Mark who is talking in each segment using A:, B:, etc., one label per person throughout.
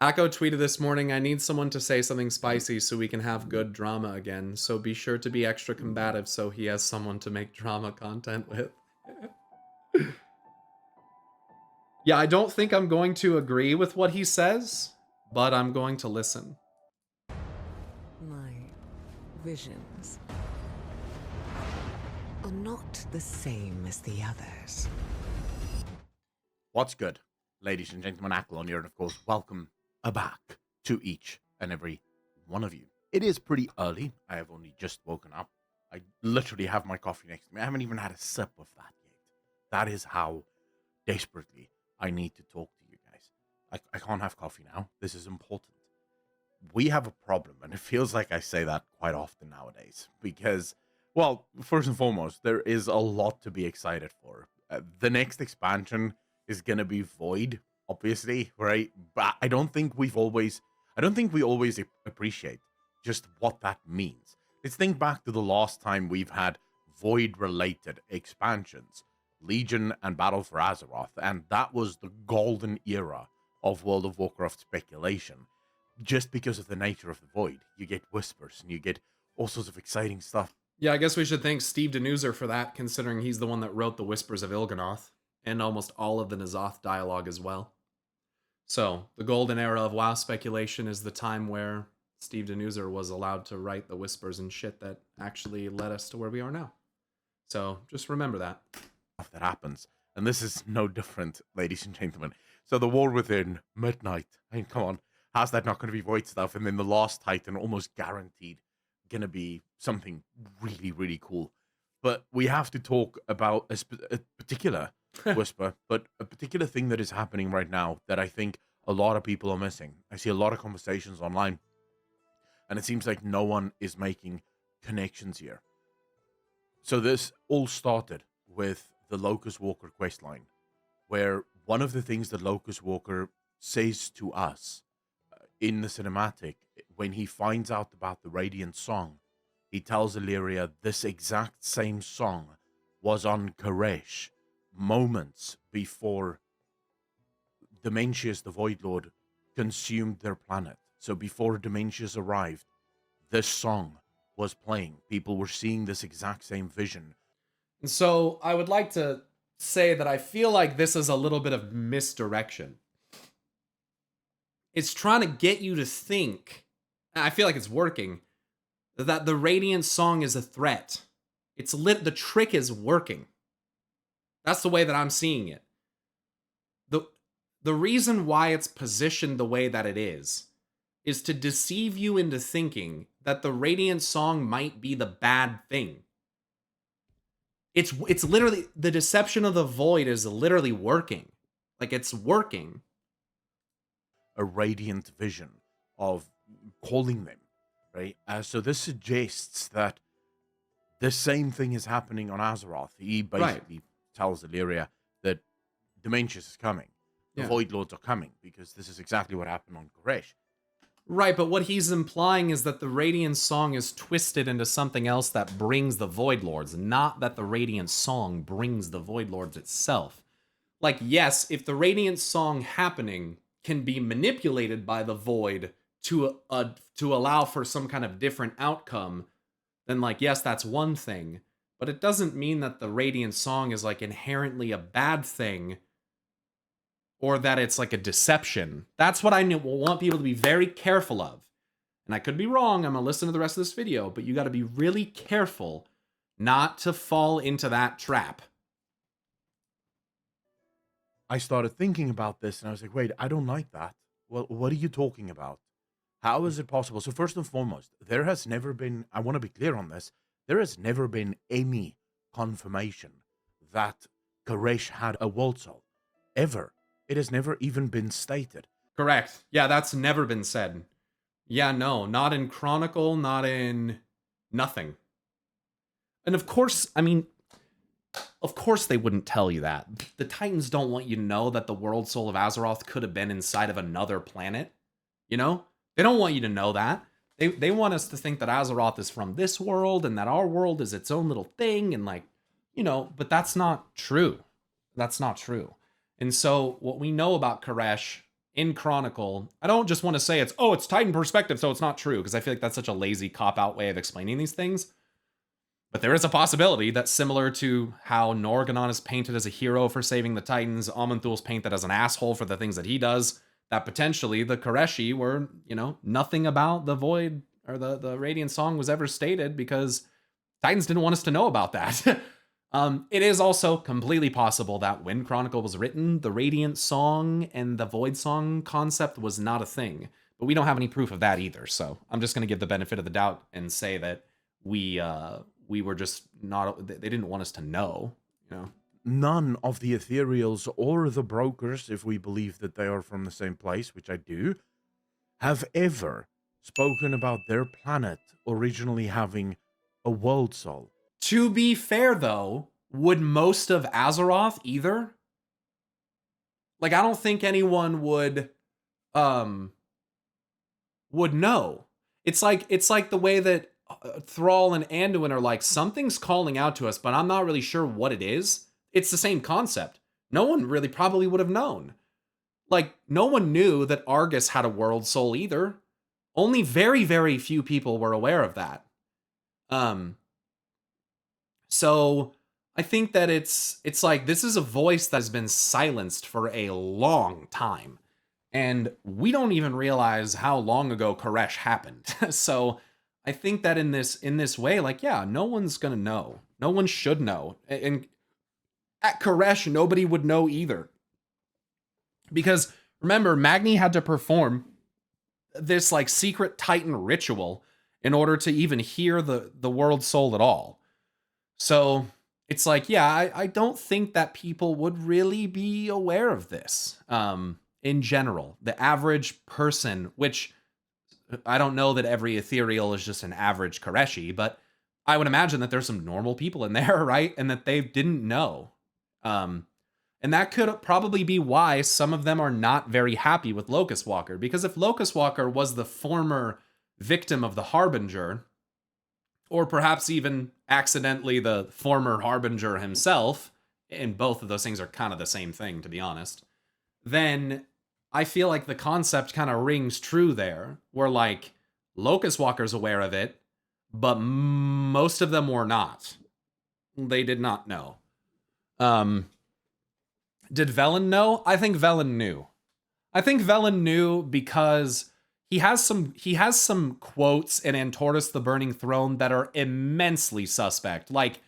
A: Akko tweeted this morning, I need someone to say something spicy so we can have good drama again. So be sure to be extra combative so he has someone to make drama content with. Yeah, I don't think I'm going to agree with what he says, but I'm going to listen.
B: My visions are not the same as the others.
C: What's good, ladies and gentlemen? Aklon here, and of course, welcome back to each and every one of you. It is pretty early. I have only just woken up. I literally have my coffee next to me. I haven't even had a sip of that yet. That is how desperately I need to talk to you guys. I can't have coffee now. This is important. We have a problem, and it feels like I say that quite often nowadays because, well, first and foremost, there is a lot to be excited for. The next expansion is going to be Void, obviously, right? But I don't think we always appreciate just what that means. Let's think back to the last time we've had Void-related expansions, Legion and Battle for Azeroth, and that was the golden era of World of Warcraft speculation. Just because of the nature of the Void, you get whispers and you get all sorts of exciting stuff.
A: Yeah, I guess we should thank Steve Denuser for that, considering he's the one that wrote the Whispers of Il'gynoth, and almost all of the N'Zoth dialogue as well. So, the golden era of WoW speculation is the time where Steve Denuser was allowed to write the whispers and shit that actually led us to where we are now. So, just remember that.
C: That happens. And this is no different, ladies and gentlemen. So the War Within, Midnight, I mean, come on. How's that not going to be Void stuff? And then the Last Titan, almost guaranteed, going to be something really, really cool. But we have to talk about a particular whisper, but a particular thing that is happening right now that I think a lot of people are missing. I see a lot of conversations online, and it seems like no one is making connections here. So this all started with the Locust Walker questline, where one of the things that Locust Walker says to us in the cinematic, when he finds out about the Radiant Song, he tells Illyria this exact same song was on Koresh moments before Dementius, the Void Lord, consumed their planet. So before Dementius arrived, this song was playing. People were seeing this exact same vision.
A: And so I would like to say that I feel like this is a little bit of misdirection. It's trying to get you to think, and I feel like it's working, that the Radiant Song is a threat. The trick is working. That's the way that I'm seeing it. The reason why it's positioned the way that it is to deceive you into thinking that the Radiant Song might be the bad thing. It's literally, the deception of the Void is literally working. Like, it's working.
C: A radiant vision of calling them, right? So this suggests that the same thing is happening on Azeroth. He basically tells Illyria that Dementius is coming. The Void Lords are coming, because this is exactly what happened on Koresh.
A: Right, but what he's implying is that the Radiant Song is twisted into something else that brings the Void Lords, not that the Radiant Song brings the Void Lords itself. Like, yes, if the Radiant Song happening can be manipulated by the Void to allow for some kind of different outcome, then, like, yes, that's one thing. But it doesn't mean that the Radiant Song is, like, inherently a bad thing, or that it's like a deception. That's what I want people to be very careful of. And I could be wrong, I'm gonna listen to the rest of this video, but you gotta be really careful not to fall into that trap.
C: I started thinking about this, and I was like, wait, I don't like that. Well, what are you talking about? How is it possible? So first and foremost, there has never been, I want to be clear on this, there has never been any confirmation that Koresh had a world soul. Ever. It has never even been stated.
A: Correct. Yeah, that's never been said. Yeah, no, not in Chronicle, not in nothing. And of course, I mean, of course they wouldn't tell you that. The Titans don't want you to know that the world soul of Azeroth could have been inside of another planet. You know? They don't want you to know that. They want us to think that Azeroth is from this world and that our world is its own little thing and, like, you know, but that's not true. That's not true. And so what we know about Koresh in Chronicle, I don't just want to say it's Titan perspective, so it's not true, because I feel like that's such a lazy cop-out way of explaining these things. But there is a possibility that, similar to how Norganon is painted as a hero for saving the Titans, Aman'Thul's painted as an asshole for the things that he does, that potentially the Koreshi were, nothing about the Void or the Radiant Song was ever stated, because Titans didn't want us to know about that. It is also completely possible that when Chronicle was written, the Radiant Song and the Void Song concept was not a thing. But we don't have any proof of that either, so I'm just going to give the benefit of the doubt and say that we were just not... They didn't want us to know,
C: None of the ethereals or the brokers, if we believe that they are from the same place, which I do, have ever spoken about their planet originally having a world soul.
A: To be fair, though, would most of Azeroth either? Like, I don't think anyone would know. It's like the way that Thrall and Anduin are like, something's calling out to us, but I'm not really sure what it is. It's the same concept. No one really probably would have known. Like, no one knew that Argus had a world soul either. Only very, very few people were aware of that. So I think that it's like, this is a voice that has been silenced for a long time. And we don't even realize how long ago Koresh happened. So I think that in this way, like, yeah, no one's gonna know. No one should know. And at Koresh, nobody would know either. Because remember, Magni had to perform this like secret Titan ritual in order to even hear the world soul at all. So it's like, yeah, I don't think that people would really be aware of this in general. The average person, which I don't know that every ethereal is just an average Koreshi, but I would imagine that there's some normal people in there, right? And that they didn't know. And that could probably be why some of them are not very happy with Locust Walker. Because if Locust Walker was the former victim of the Harbinger, or perhaps even accidentally the former Harbinger himself, and both of those things are kind of the same thing, to be honest, then I feel like the concept kind of rings true there, where like Locust Walker's aware of it, but most of them were not. They did not know. Did Velen know? I think Velen knew. I think Velen knew because he has some quotes in Antorus the Burning Throne that are immensely suspect. Like,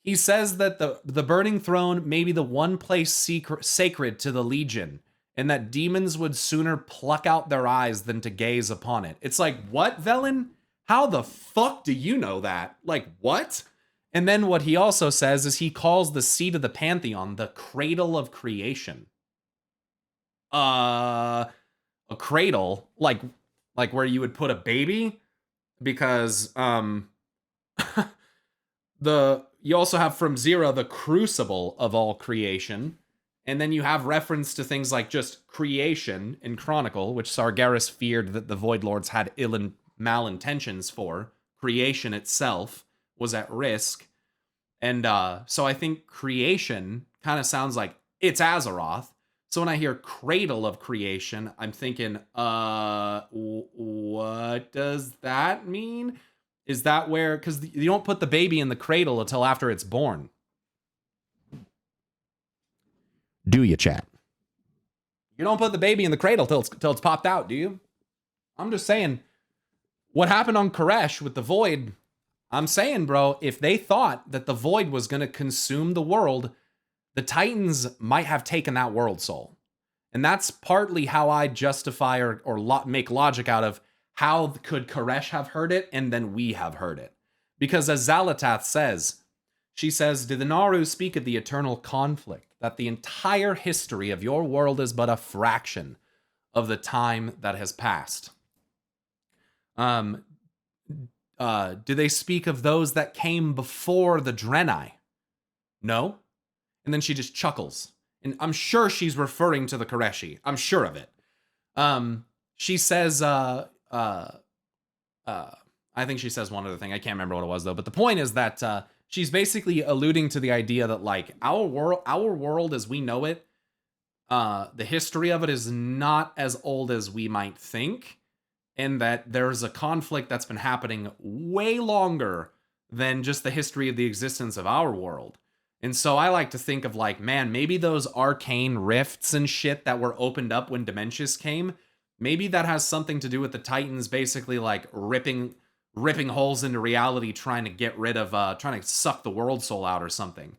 A: he says that the Burning Throne may be the one place sacred to the Legion, and that demons would sooner pluck out their eyes than to gaze upon it. It's like, what, Velen? How the fuck do you know that? Like, what? And then what he also says is he calls the seat of the Pantheon the cradle of creation. A cradle? Like where you would put a baby? Because, you also have from Zera the crucible of all creation. And then you have reference to things like just creation in Chronicle, which Sargeras feared that the Void Lords had malintentions for. Creation itself was at risk. And so I think creation kind of sounds like it's Azeroth. So when I hear cradle of creation, I'm thinking, what does that mean? Is that where, because you don't put the baby in the cradle until after it's born. Do you, chat? You don't put the baby in the cradle till it's popped out, do you? I'm just saying, what happened on Koresh with the Void, I'm saying, bro, if they thought that the Void was going to consume the world, the Titans might have taken that world soul. And that's partly how I justify or make logic out of how could Koresh have heard it and then we have heard it. Because as Xalatath says, she says, "Did the Naru speak of the eternal conflict, that the entire history of your world is but a fraction of the time that has passed? Do they speak of those that came before the Draenei? No." And then she just chuckles. And I'm sure she's referring to the Koreshi. I'm sure of it. She says, I think she says one other thing. I can't remember what it was, though. But the point is that she's basically alluding to the idea that, like, our world as we know it the history of it is not as old as we might think, and that there's a conflict that's been happening way longer than just the history of the existence of our world. And so I like to think of like, man, maybe those arcane rifts and shit that were opened up when Dementius came, maybe that has something to do with the Titans basically like ripping holes into reality, trying to get rid of, trying to suck the world soul out or something.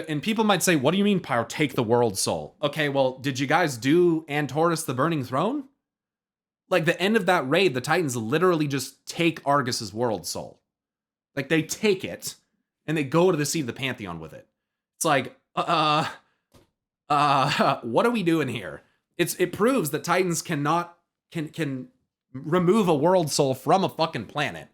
A: And people might say, what do you mean, Pyro, take the world soul? Okay, well, did you guys do Antorus the Burning Throne? Like, the end of that raid, the Titans literally just take Argus's world soul. Like, they take it, and they go to the Seat of the Pantheon with it. It's like, what are we doing here? It proves that Titans can remove a world soul from a fucking planet.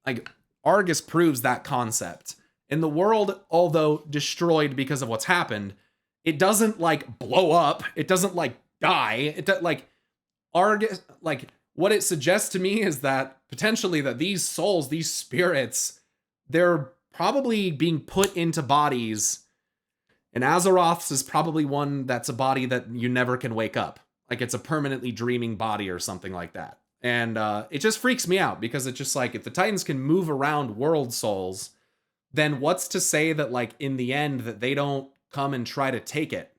A: Like, Argus proves that concept. And the world, although destroyed because of what's happened, it doesn't like blow up. It doesn't like die. Like Argus, like what it suggests to me is that potentially that these souls, these spirits, they're probably being put into bodies. And Azeroth's is probably one that's a body that you never can wake up. Like it's a permanently dreaming body or something like that. And it just freaks me out because it's just like if the Titans can move around world souls, then what's to say that like in the end that they don't come and try to take it?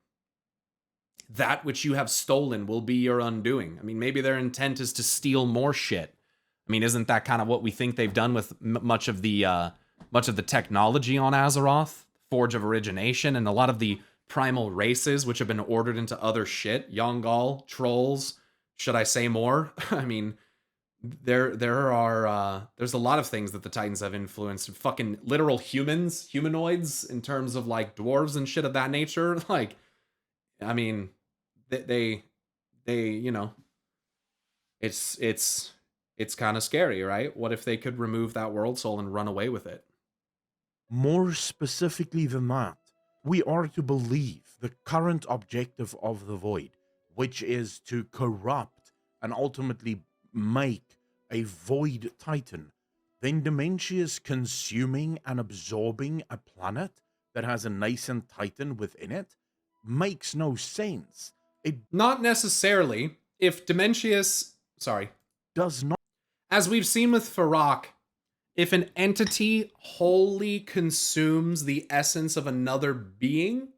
A: That which you have stolen will be your undoing. I mean, maybe their intent is to steal more shit. I mean, isn't that kind of what we think they've done with much of the technology on Azeroth, Forge of Origination, and a lot of the primal races which have been ordered into other shit, Yongal, trolls, should I say more? I mean, there's a lot of things that the Titans have influenced. Fucking literal humanoids in terms of like dwarves and shit of that nature. Like, I mean, they you know, it's kind of scary, right? What if they could remove that world soul and run away with it?
C: More specifically than that, we are to believe the current objective of the Void, which is to corrupt and ultimately make a Void Titan, then Dementius consuming and absorbing a planet that has a nascent Titan within it makes no sense. It
A: Not necessarily. If Dementius, sorry,
C: does not.
A: as we've seen with Farak, if an entity wholly consumes the essence of another being,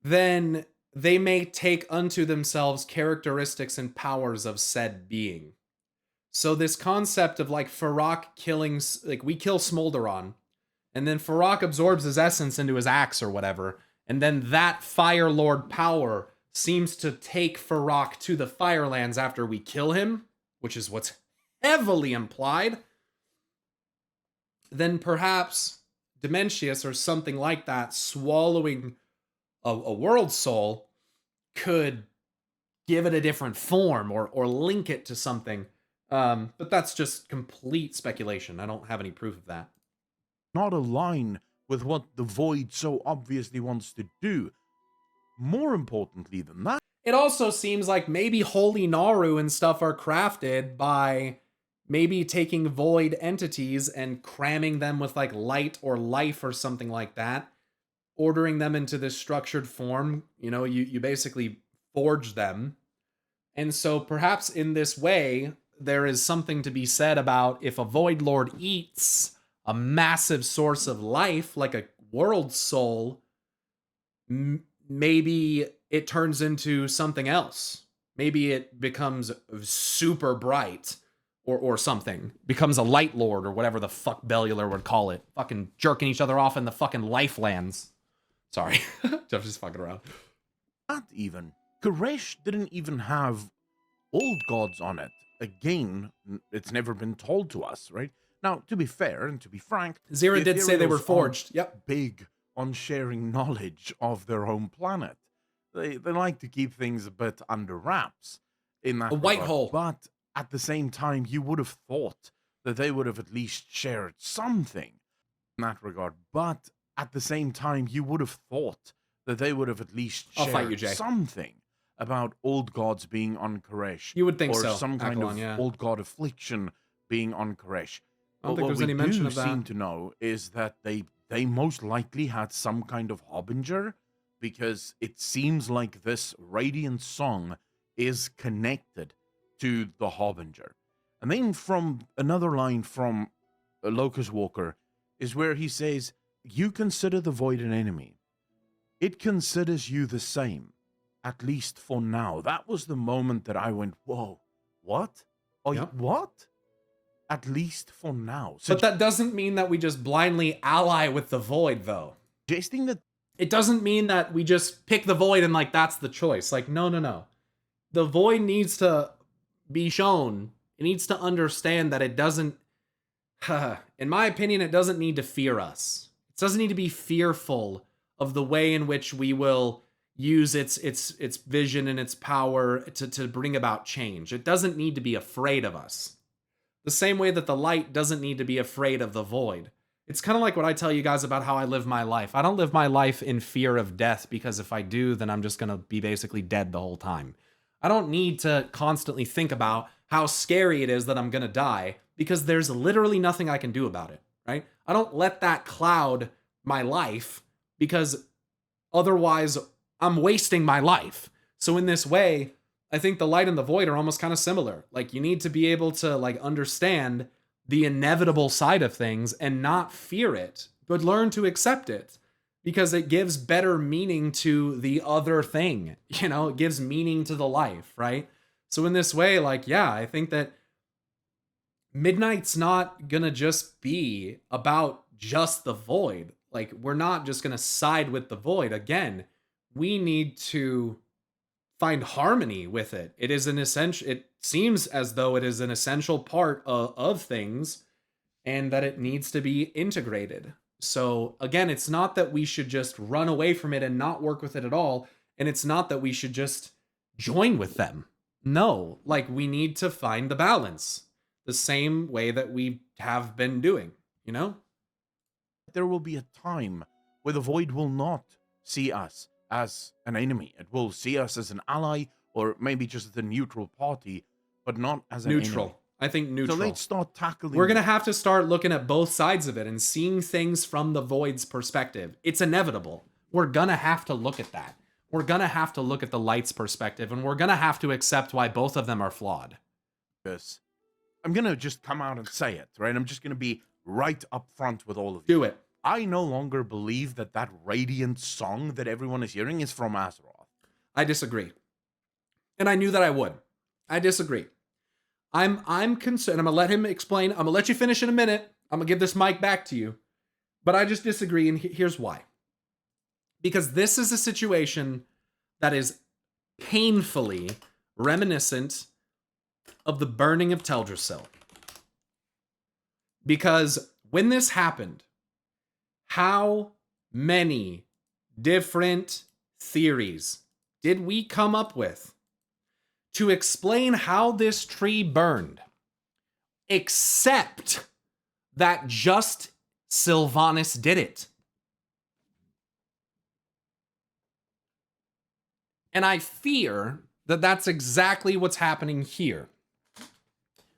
A: then they may take unto themselves characteristics and powers of said being. So this concept of like Farak killing, like we kill Smolderon, and then Farak absorbs his essence into his axe or whatever, and then that Fire Lord power seems to take Farak to the Firelands after we kill him, which is what's heavily implied, then perhaps Dementius or something like that swallowing a world soul could give it a different form or link it to something. But that's just complete speculation. I don't have any proof of that.
C: Not align with what the Void so obviously wants to do. More importantly than that,
A: it also seems like maybe Holy Naru and stuff are crafted by maybe taking void entities and cramming them with like light or life or something like that, ordering them into this structured form. You know, you basically forge them. And so perhaps in this way, there is something to be said about if a Void Lord eats a massive source of life, like a world soul, maybe it turns into something else. Maybe it becomes super bright or something. Becomes a light lord or whatever the fuck Bellular would call it. Fucking jerking each other off in the fucking lifelands. Sorry. Jeff's just fucking around.
C: not even. Koresh didn't even have old gods on it. Again, it's never been told to us, right? Now, to be fair and to be frank,
A: Zira did say they were forged. Yep.
C: Big on sharing knowledge of their home planet. They like to keep things a bit under wraps in that
A: A white
C: regard.
A: hole.
C: But at the same time, you would have thought that they would have at least shared something in that regard. But at the same time, you would have thought that they would have at least
A: I'll fight you,
C: shared
A: Jay.
C: something about old gods being on Koresh.
A: You would think
C: or
A: so.
C: some kind
A: Akalon,
C: of
A: yeah.
C: old god affliction being on Koresh.
A: I don't
C: But
A: think
C: what
A: there's
C: we
A: any mention of
C: do seem
A: that.
C: to know is that they most likely had some kind of harbinger because it seems like this Radiant song is connected to the Harbinger. And then from another line from Locust Walker is where he says, "You consider the void an enemy. It considers you the same, at least for now." That was the moment that I went, whoa, what? Oh,
A: Yep.
C: what? At least for now.
A: But that doesn't mean that we just blindly ally with the void, though.
C: Suggesting that
A: It doesn't mean that we just pick the void and, like, that's the choice. Like, no. The void needs to be shown. It needs to understand that it doesn't, in my opinion, it doesn't need to fear us. It doesn't need to be fearful of the way in which we will use its vision and its power to bring about change. It doesn't need to be afraid of us. The same way that the light doesn't need to be afraid of the void. It's kind of like what I tell you guys about how I live my life. I don't live my life in fear of death, because if I do, then I'm just going to be basically dead the whole time. I don't need to constantly think about how scary it is that I'm going to die, because there's literally nothing I can do about it, right? I don't let that cloud my life, because otherwise I'm wasting my life. So in this way, I think the light and the void are almost kind of similar. Like, you need to be able to, like, understand the inevitable side of things and not fear it, but learn to accept it, because it gives better meaning to the other thing. You know, it gives meaning to the life, right? So in this way, like, yeah, I think that Midnight's not gonna just be about just the void. Like, we're not just gonna side with the void. Again, we need to find harmony with it. It is an essential, it seems as though it is an essential part of things, and that it needs to be integrated. So again, it's not that we should just run away from it and not work with it at all. And it's not that we should just join with them. No, like, we need to find the balance the same way that we have been doing, you know?
C: there will be a time where the void will not see us as an enemy. It will see us as an ally, or maybe just the neutral party, but not as an
A: Neutral.
C: enemy.
A: I think neutral.
C: So let's start tackling.
A: We're going to have to start looking at both sides of it and seeing things from the void's perspective. It's inevitable. We're going to have to look at that. We're going to have to look at the light's perspective, and we're going to have to accept why both of them are flawed.
C: this. I'm going to just come out and say it, right? I'm just going to be right up front with all of you.
A: Do it.
C: I no longer believe that that Radiant song that everyone is hearing is from Azeroth.
A: I disagree. And I knew that I would. I disagree. I'm concerned. I'm going to let him explain. I'm going to let you finish in a minute. I'm going to give this mic back to you. But I just disagree, and here's why. Because this is a situation that is painfully reminiscent of the burning of Teldrassil. Because when this happened, how many different theories did we come up with to explain how this tree burned, except that just Sylvanas did it? And I fear that that's exactly what's happening here.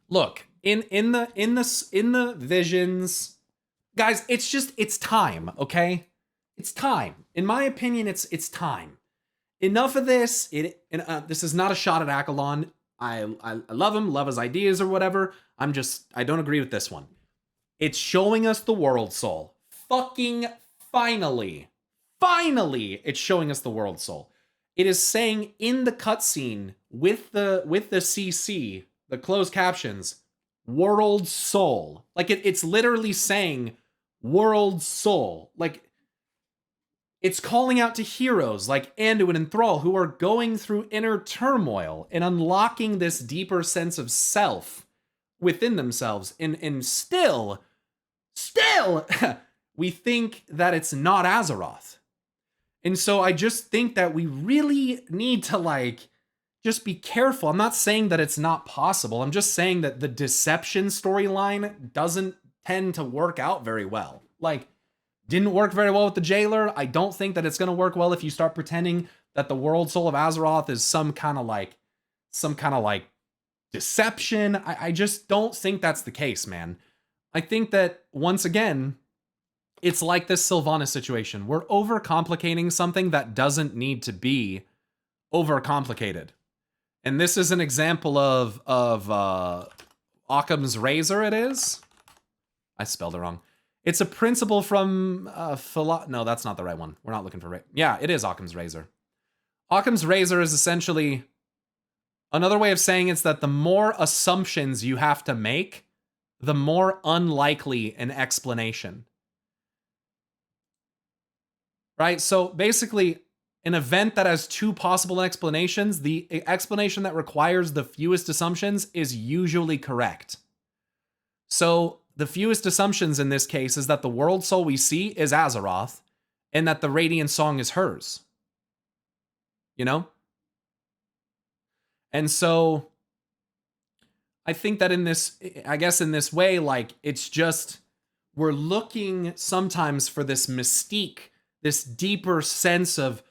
A: Look, in the visions, guys, it's time, okay? It's time. In my opinion, it's time. Enough of this. This is not a shot at Akalon. I love him, love his ideas or whatever. I don't agree with this one. It's showing us the world soul. Fucking finally, it's showing us the world soul. It is saying in the cutscene with the CC, the closed captions, world soul. Like it's literally saying world soul. Like it's calling out to heroes like Anduin and Thrall who are going through inner turmoil and unlocking this deeper sense of self within themselves. And still, we think that it's not Azeroth. And so I just think that we really need to just be careful. I'm not saying that it's not possible. I'm just saying that the deception storyline doesn't tend to work out very well. Didn't work very well with the jailer. I don't think that it's going to work well if you start pretending that the world soul of Azeroth is some kind of deception. I just don't think that's the case, man. I think that once again, it's like this Sylvanas situation. We're overcomplicating something that doesn't need to be overcomplicated. And this is an example of Occam's razor, it is. I spelled it wrong. It's a principle from no, that's not the right one. We're not looking for yeah, it is Occam's razor. Occam's razor is essentially another way of saying it's that the more assumptions you have to make, the more unlikely an explanation. Right? So basically, an event that has two possible explanations, the explanation that requires the fewest assumptions is usually correct. So the fewest assumptions in this case is that the world soul we see is Azeroth, and that the Radiant Song is hers. You know? And so I think that in this, I guess in this way, like, it's just, we're looking sometimes for this mystique, this deeper sense of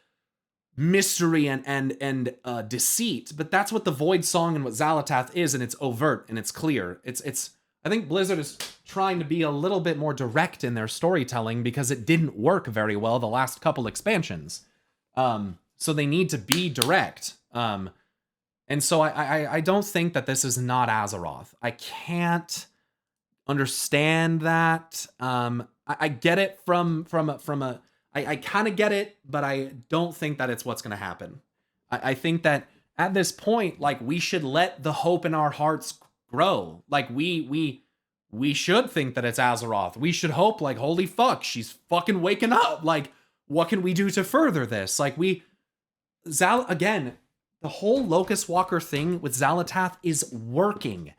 A: mystery and deceit, but that's what the Void Song and what Xal'atath is, and it's overt and it's clear. It's I think Blizzard is trying to be a little bit more direct in their storytelling because it didn't work very well the last couple expansions. So they need to be direct. And so I don't think that this is not Azeroth. I can't understand that. I get it from a I kind of get it, but I don't think that it's what's going to happen. I think that at this point, like, we should let the hope in our hearts grow. Like, we should think that it's Azeroth. We should hope, like, holy fuck, she's fucking waking up. Like, what can we do to further this? Like, again, the whole Locust Walker thing with Xal'atath is working.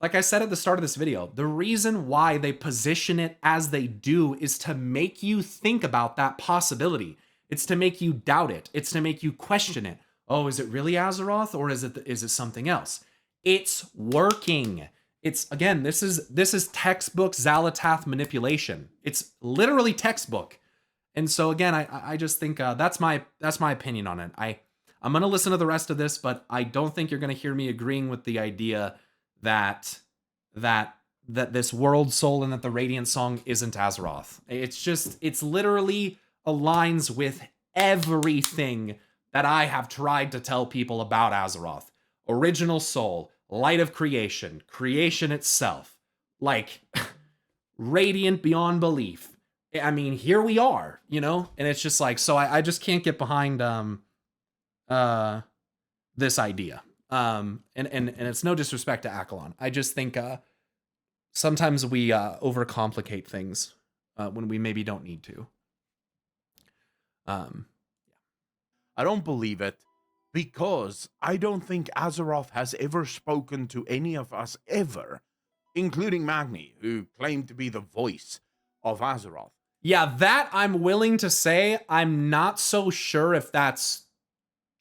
A: Like I said at the start of this video, the reason why they position it as they do is to make you think about that possibility. It's to make you doubt it. It's to make you question it. Oh, is it really Azeroth, or is it something else? It's working. It's, again, this is textbook Xal'atath manipulation. It's literally textbook. And so again, I just think that's my opinion on it. I'm gonna listen to the rest of this, but I don't think you're gonna hear me agreeing with the idea that this world soul and that the Radiant Song isn't Azeroth. It's literally aligns with everything that I have tried to tell people about Azeroth. Original soul, light of creation, creation itself, like radiant beyond belief. I mean, here we are, you know? And it's just like, so I just can't get behind this idea. And it's no disrespect to Akalon. I just think sometimes we overcomplicate things when we maybe don't need to.
C: I don't believe it because I don't think Azeroth has ever spoken to any of us ever, including Magni, who claimed to be the voice of Azeroth.
A: Yeah, that I'm willing to say. I'm not so sure if that's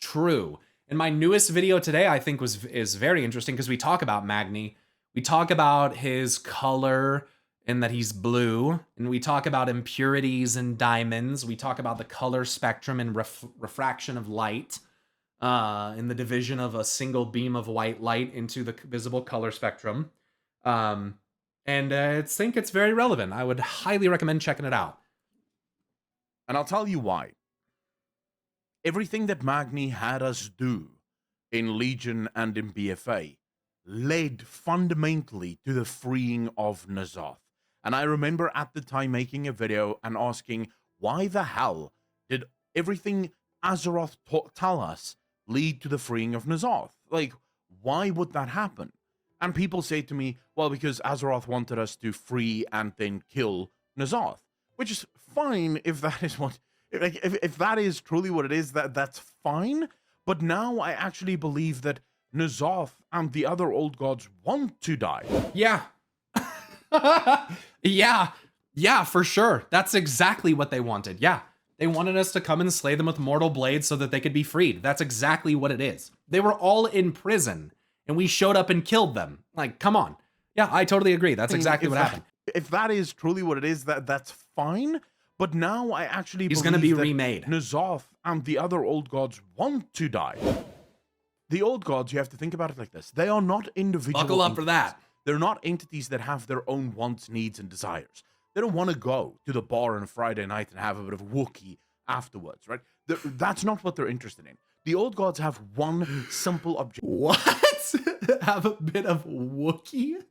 A: true. And my newest video today, I think, is very interesting because we talk about Magni. We talk about his color and that he's blue. And we talk about impurities and diamonds. We talk about the color spectrum and refraction of light in the division of a single beam of white light into the visible color spectrum. And I think it's very relevant. I would highly recommend checking it out.
C: And I'll tell you why. Everything that Magni had us do in Legion and in BFA led fundamentally to the freeing of N'Zoth. And I remember at the time making a video and asking, why the hell did everything Azeroth tell us lead to the freeing of N'Zoth? Like, why would that happen? And people say to me, well, because Azeroth wanted us to free and then kill N'Zoth, which is fine if that is what... If that is truly what it is, that's fine. But now I actually believe that N'Zoth and the other old gods want to die.
A: Yeah. Yeah, for sure. That's exactly what they wanted. Yeah. They wanted us to come and slay them with mortal blades so that they could be freed. That's exactly what it is. They were all in prison, and we showed up and killed them. Like, come on. Yeah, I totally agree. That's exactly what happened.
C: If that is truly what it is, that's fine. But now I actually
A: He's
C: believe
A: going to be
C: that
A: remade.
C: N'Zoth and the other old gods want to die. The old gods, you have to think about it like this. They are not individual
A: Buckle up
C: entities.
A: for that.
C: They're not entities that have their own wants, needs, and desires. They don't want to go to the bar on a Friday night and have a bit of Wookiee afterwards, right? That's not what they're interested in. The old gods have one simple objective.
A: What? Have a bit of Wookiee?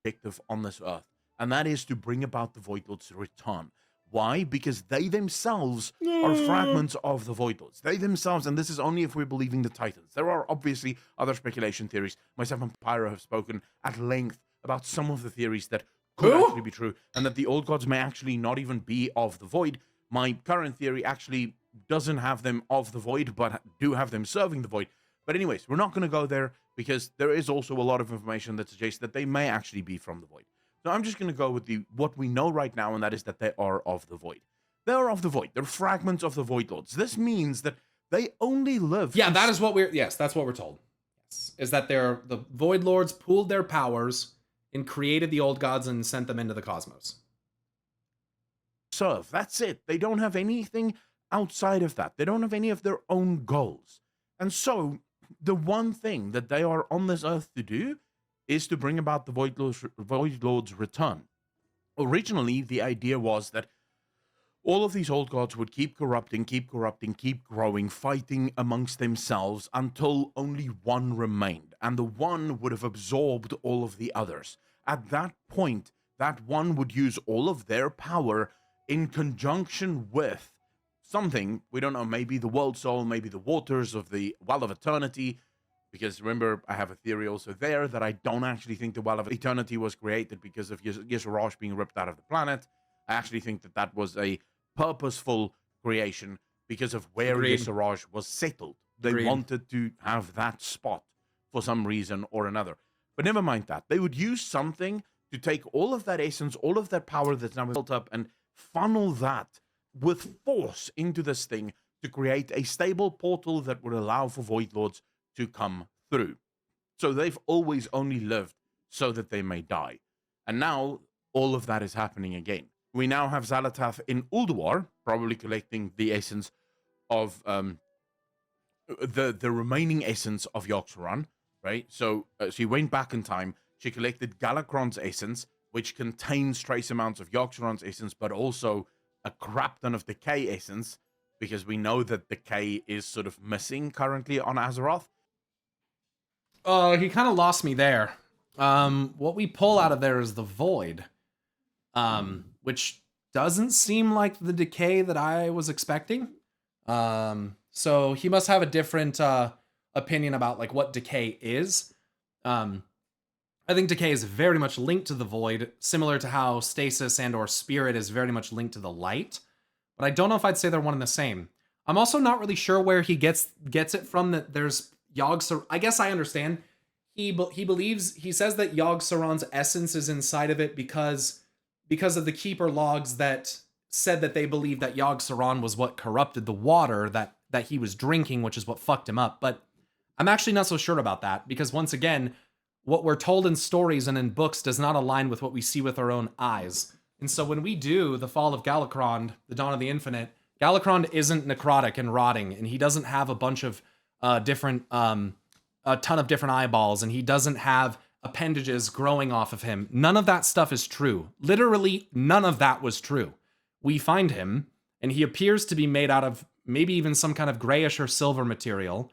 C: Objective on this earth, and that is to bring about the Void Lord's return. Why? Because they themselves are fragments of the Void Lords. They themselves, and this is only if we're believing the Titans. There are obviously other speculation theories. Myself and Pyro have spoken at length about some of the theories that could actually be true, and that the old gods may actually not even be of the Void. My current theory actually doesn't have them of the Void, but do have them serving the Void. But anyways, we're not going to go there because there is also a lot of information that suggests that they may actually be from the Void. So I'm just going to go with what we know right now, and that is that they are of the Void. They are of the Void. They're fragments of the Void Lords. This means that they only live...
A: Yeah, that is what that's what we're told. Yes. Is that the Void Lords pooled their powers and created the old gods and sent them into the cosmos.
C: Serve. That's it. They don't have anything outside of that. They don't have any of their own goals. And so, the one thing that they are on this earth to do is to bring about the Void Lord's return. Originally, the idea was that all of these old gods would keep corrupting, keep growing, fighting amongst themselves until only one remained, and the one would have absorbed all of the others. At that point, that one would use all of their power in conjunction with something, we don't know, maybe the world soul, maybe the waters of the Well of Eternity, because remember, I have a theory also there that I don't actually think the Well of Eternity was created because of Yisrosh being ripped out of the planet. I actually think that that was a purposeful creation because of where Yisrosh was settled. They wanted to have that spot for some reason or another. But never mind that. They would use something to take all of that essence, all of that power that's now built up, and funnel that with force into this thing to create a stable portal that would allow for Void Lords to come through. So they've always only lived so that they may die. And now all of that is happening again. We now have Xal'atath in Ulduar, probably collecting the essence of the remaining essence of Yogg-Saron, right? So she went back in time. She collected Galakron's essence, which contains trace amounts of Yogg-Saron's essence, but also a crap ton of Decay essence, because we know that Decay is sort of missing currently on Azeroth.
A: He kind of lost me there. What we pull out of there is the Void, which doesn't seem like the Decay that I was expecting. So he must have a different opinion about like what Decay is. I think Decay is very much linked to the Void, similar to how Stasis and or Spirit is very much linked to the Light. But I don't know if I'd say they're one and the same. I'm also not really sure where he gets it from that there's Yogg-Saron. I guess I understand. He says that Yogg-Saron's essence is inside of it because of the Keeper logs that said that they believe that Yogg-Saron was what corrupted the water that he was drinking, which is what fucked him up. But I'm actually not so sure about that, because once again, what we're told in stories and in books does not align with what we see with our own eyes. And so when we do the Fall of Galakrond, the Dawn of the Infinite, Galakrond isn't necrotic and rotting, and he doesn't have a bunch of a ton of different eyeballs, and he doesn't have appendages growing off of him. None of that stuff is true. Literally, none of that was true. We find him, and he appears to be made out of maybe even some kind of grayish or silver material.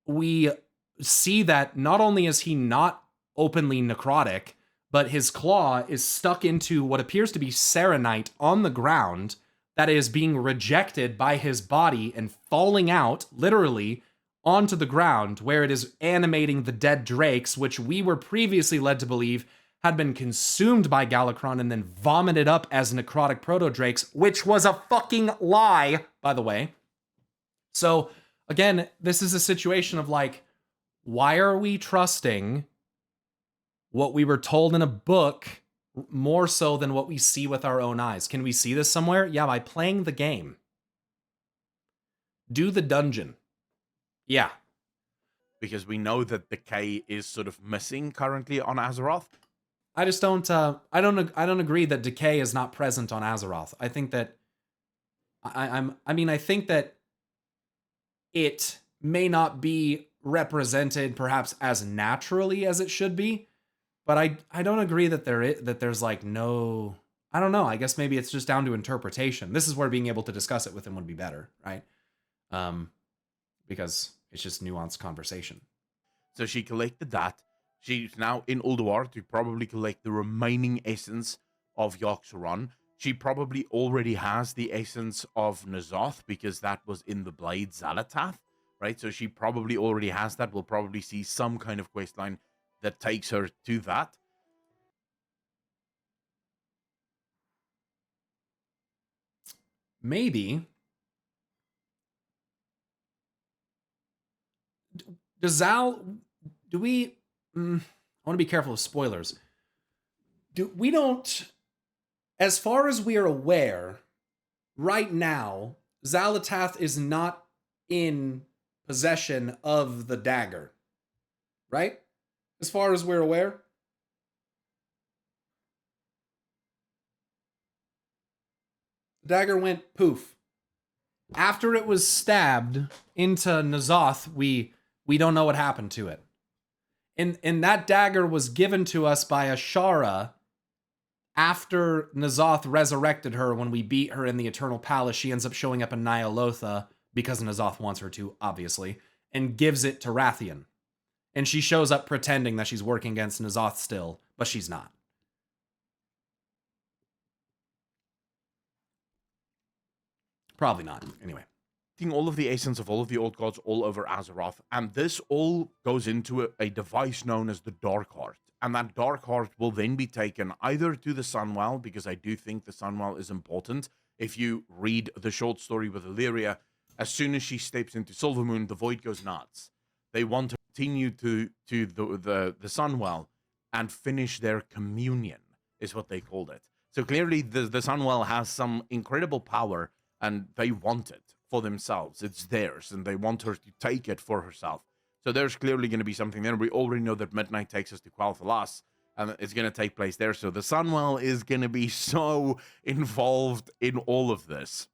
A: We see that not only is he not openly necrotic, but his claw is stuck into what appears to be serenite on the ground that is being rejected by his body and falling out, literally, onto the ground, where it is animating the dead drakes, which we were previously led to believe had been consumed by Galakron and then vomited up as necrotic proto-drakes, which was a fucking lie, by the way. So, again, this is a situation of like, why are we trusting what we were told in a book more so than what we see with our own eyes? Can we see this somewhere? Yeah, by playing the game. Do the dungeon. Yeah.
C: Because we know that Decay is sort of missing currently on Azeroth.
A: I just don't I don't agree that Decay is not present on Azeroth. I think that I think that it may not be represented perhaps as naturally as it should be. But I don't agree that there's like no, I don't know. I guess maybe it's just down to interpretation. This is where being able to discuss it with him would be better, right? Because it's just nuanced conversation.
C: So she collected that. She's now in Ulduar to probably collect the remaining essence of Yogg-Saron. She probably already has the essence of N'Zoth because that was in the blade Xal'atath, right? So she probably already has that. We'll probably see some kind of questline that takes her to that.
A: Maybe. Does Zal... Do we... I want to be careful of spoilers. We don't... As far as we are aware, right now, Xal'atath is not in possession of the dagger. Right? As far as we're aware. The dagger went poof. After it was stabbed into N'Zoth, we don't know what happened to it. And that dagger was given to us by Ashara after N'Zoth resurrected her when we beat her in the Eternal Palace. She ends up showing up in Ny'alotha because N'Zoth wants her to, obviously, and gives it to Rathian. And she shows up pretending that she's working against N'Zoth still, but she's not. Probably not. Anyway.
C: All of the essence of all of the old gods all over Azeroth, and this all goes into a device known as the Dark Heart. And that Dark Heart will then be taken either to the Sunwell, because I do think the Sunwell is important. If you read the short story with Illyria, as soon as she steps into Silvermoon, the Void goes nuts. They want to continue to the Sunwell and finish their communion, is what they called it. So clearly the Sunwell has some incredible power, and they want it for themselves. It's theirs, and they want her to take it for herself. So there's clearly going to be something there. We already know that Midnight takes us to Quel'Thalas, and it's going to take place there. So the Sunwell is going to be so involved in all of this.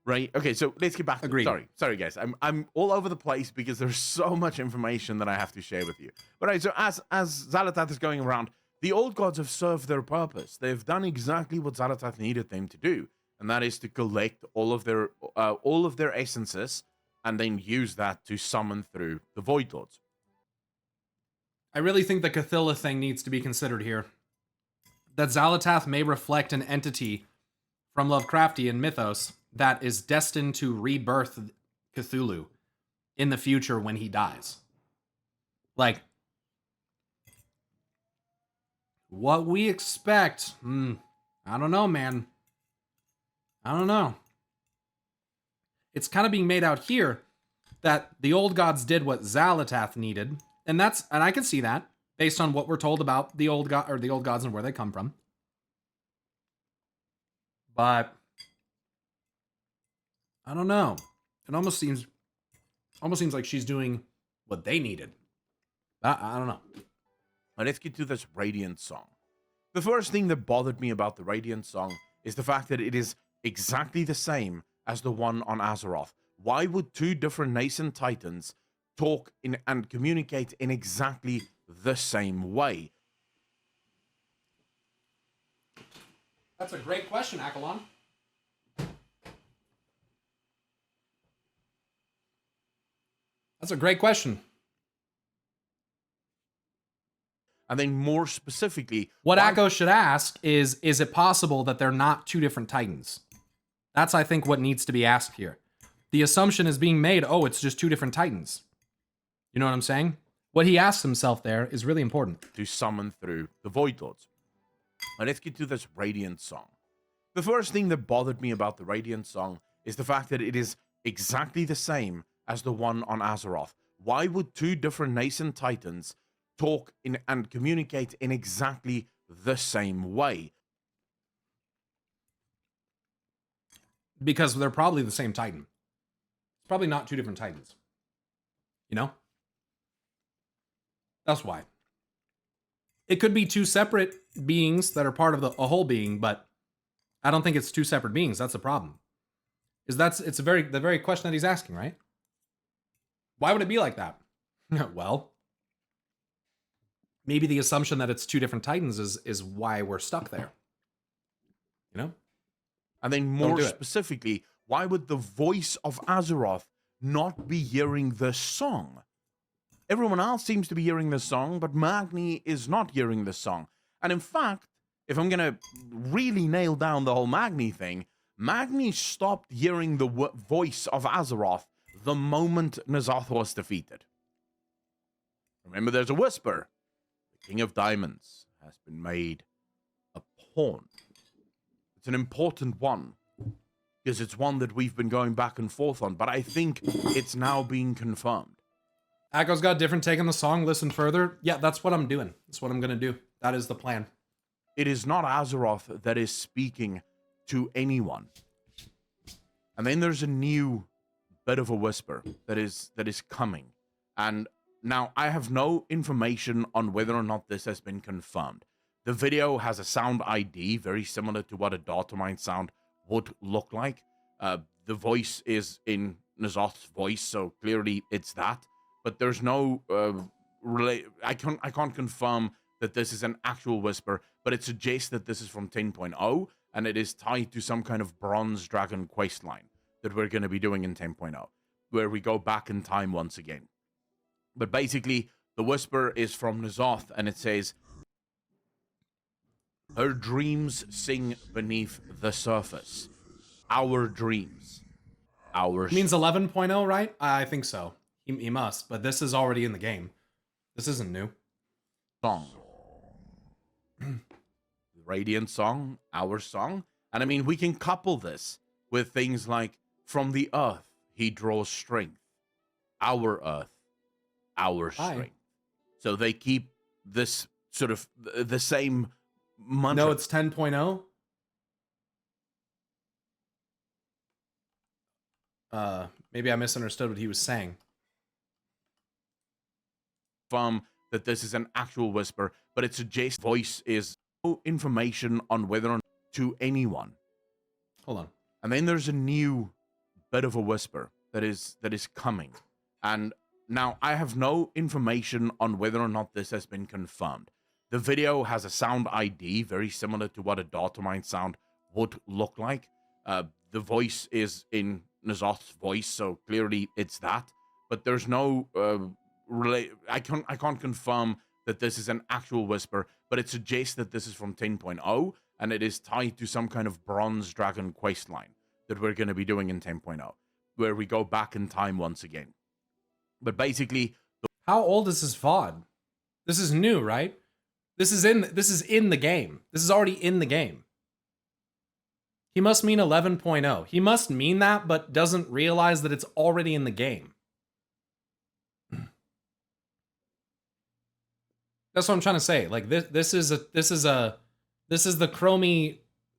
C: Right? Okay, so let's get back.
A: Agreed.
C: Sorry, guys. I'm all over the place because there's so much information that I have to share with you. But right, so as Xal'atath is going around, the old gods have served their purpose. They've done exactly what Xal'atath needed them to do, and that is to collect all of their essences and then use that to summon through the Void Lords.
A: I really think the Cthulhu thing needs to be considered here. That Xal'atath may reflect an entity from Lovecraftian mythos that is destined to rebirth Cthulhu in the future when he dies. Like, what we expect, I don't know, man. I don't know. It's kind of being made out here that the old gods did what Xal'atath needed, and I can see that based on what we're told about the old gods and where they come from. But I don't know. It almost seems like she's doing what they needed. I don't know.
C: Now let's get to this Radiant song. The first thing that bothered me about the Radiant song is the fact that it is exactly the same as the one on Azeroth. Why would two different nascent titans talk and communicate in exactly the same way?
A: That's a great question, Akalon. That's a great question.
C: And then more specifically,
A: what Akko should ask is it possible that they're not two different titans? That's, I think, what needs to be asked here. The assumption is being made, oh, it's just two different titans. You know what I'm saying? What he asks himself there is really important.
C: To summon through the Void Lords. Now let's get to this Radiant song. The first thing that bothered me about the Radiant song is the fact that it is exactly the same as the one on Azeroth. Why would two different nascent titans talk and communicate in exactly the same way?
A: Because they're probably the same titan. It's probably not two different titans. You know? That's why. It could be two separate beings that are part of a whole being, but I don't think it's two separate beings. That's the problem. It's the very question that he's asking, right? Why would it be like that? Well, maybe the assumption that it's two different Titans is why we're stuck there. You know?
C: And then
A: Don't
C: more
A: do it.
C: specifically, why would the voice of Azeroth not be hearing the song? Everyone else seems to be hearing the song, but Magni is not hearing the song. And in fact, if I'm going to really nail down the whole Magni thing, Magni stopped hearing the voice of Azeroth the moment N'Zoth was defeated. Remember, there's a whisper. The King of Diamonds has been made a pawn. It's an important one, because it's one that we've been going back and forth on, but I think it's now being confirmed.
A: Akko's got a different take on the song. Listen further. Yeah, that's what I'm doing. That's what I'm going to do. That is the plan.
C: It is not Azeroth that is speaking to anyone. And then there's a new bit of a whisper that is coming. And now I have no information on whether or not this has been confirmed. The video has a sound ID very similar to what a data mine sound would look like. The voice is in N'Zoth's voice, so clearly it's that. But there's no I can't confirm that this is an actual whisper, but it suggests that this is from 10.0 and it is tied to some kind of Bronze Dragon questline that we're going to be doing in 10.0, where we go back in time once again. But basically, the whisper is from N'Zoth, and it says, "Her dreams sing beneath the surface. Our dreams. Our
A: It means 11.0, right? I think so. He must, but this is already in the game. This isn't new.
C: song. The Radiant song, our song. And I mean, we can couple this with things like, from the earth, he draws strength. Our earth, our strength. So they keep this sort of the same mantra.
A: No, it's 10.0. Maybe I misunderstood what he was saying.
C: That this is an actual whisper, but it suggests voice is no information on whether or not to anyone.
A: Hold on.
C: And then there's a new bit of a whisper that is coming. And now I have no information on whether or not this has been confirmed. The video has a sound ID very similar to what a data mine sound would look like. The voice is in N'Zoth's voice, so clearly it's that. But there's no I can't confirm that this is an actual whisper, but it suggests that this is from 10.0 and it is tied to some kind of Bronze Dragon questline that we're going to be doing in 10.0, where we go back in time once again. But basically,
A: How old is this VOD? This is new, right? This is in the game. This is already in the game. He must mean 11.0. He must mean that, but doesn't realize that it's already in the game. That's what I'm trying to say. Like this is the Chromie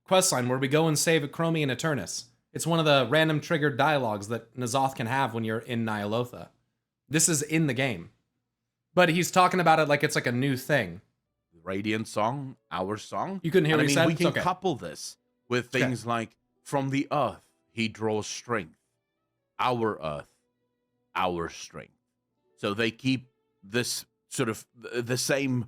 A: questline where we go and save a Chromie and Eternus. It's one of the random triggered dialogues that N'Zoth can have when you're in Ny'alotha. This is in the game. But he's talking about it like it's like a new thing.
C: Radiant song, our song.
A: You couldn't hear what he said?
C: We can
A: Okay.
C: couple this with things like, from the earth, he draws strength. Our earth, our strength. So they keep this sort of the same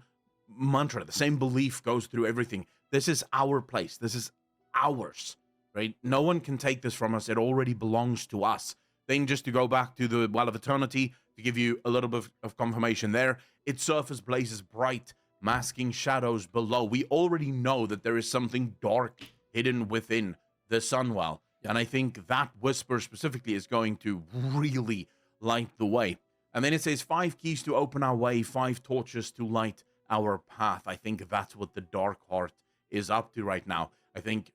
C: mantra, the same belief goes through everything. This is our place. This is ours, right? No one can take this from us. It already belongs to us. Then just to go back to the Well of Eternity, to give you a little bit of confirmation there, its surface blazes bright, masking shadows below. We already know that there is something dark hidden within the Sunwell. And I think that whisper specifically is going to really light the way. And then it says 5 keys to open our way, 5 torches to light our path. I think that's what the Dark Heart is up to right now. I think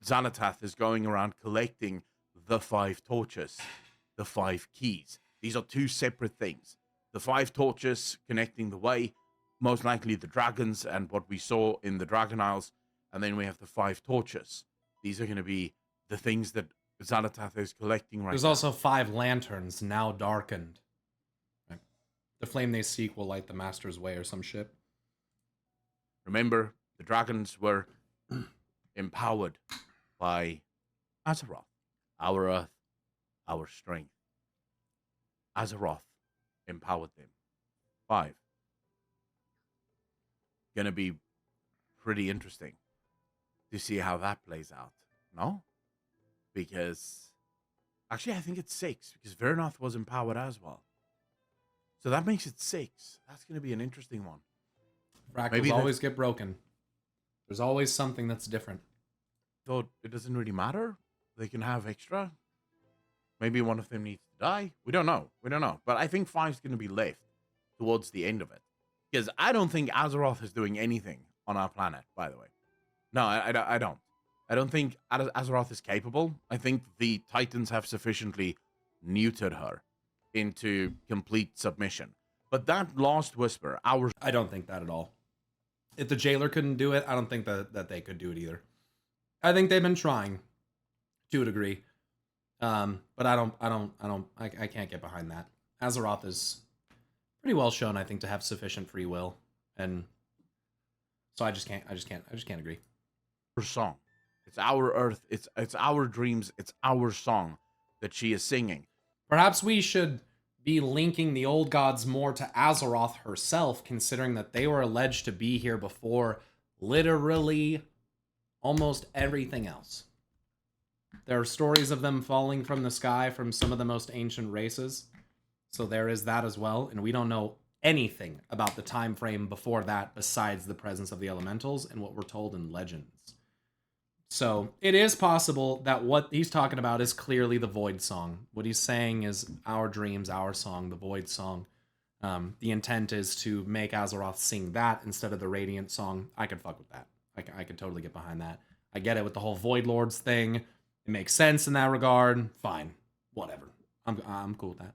C: Xanatath is going around collecting the 5 torches, the 5 keys. These are 2 separate things. The 5 torches connecting the way, most likely the dragons and what we saw in the Dragon Isles. And then we have the 5 torches. These are going to be the things that Xanatath is collecting right now.
A: There's also 5 lanterns now darkened. The flame they seek will light the master's way or some shit.
C: Remember, the dragons were empowered by Azeroth, our earth, our strength. Azeroth, empowered them. 5. Gonna be pretty interesting to see how that plays out. No? Because actually I think it's 6, because Vernoth was empowered as well. So that makes it 6. That's gonna be an interesting one.
A: Fractals always get broken. There's always something that's different.
C: So it doesn't really matter. They can have extra. Maybe one of them needs to die. We don't know. We don't know. But I think 5's going to be left towards the end of it. Because I don't think Azeroth is doing anything on our planet, by the way. No, I don't. I don't think Azeroth is capable. I think the Titans have sufficiently neutered her into complete submission. But that last whisper,
A: I don't think that at all. If the jailer couldn't do it, I don't think that they could do it either. I think they've been trying to a degree. But I can't get behind that. Azeroth is pretty well shown, I think, to have sufficient free will. And so I just can't agree.
C: Her song. It's our earth. It's our dreams. It's our song that she is singing.
A: Perhaps we should be linking the old gods more to Azeroth herself, considering that they were alleged to be here before literally almost everything else. There are stories of them falling from the sky from some of the most ancient races. So there is that as well. And we don't know anything about the time frame before that besides the presence of the elementals and what we're told in legends. So it is possible that what he's talking about is clearly the Void Song. What he's saying is our dreams, our song, the Void Song. The intent is to make Azeroth sing that instead of the Radiant Song. I could fuck with that. I could totally get behind that. I get it with the whole Void Lords thing. It makes sense in that regard. Fine. Whatever. I'm cool with that.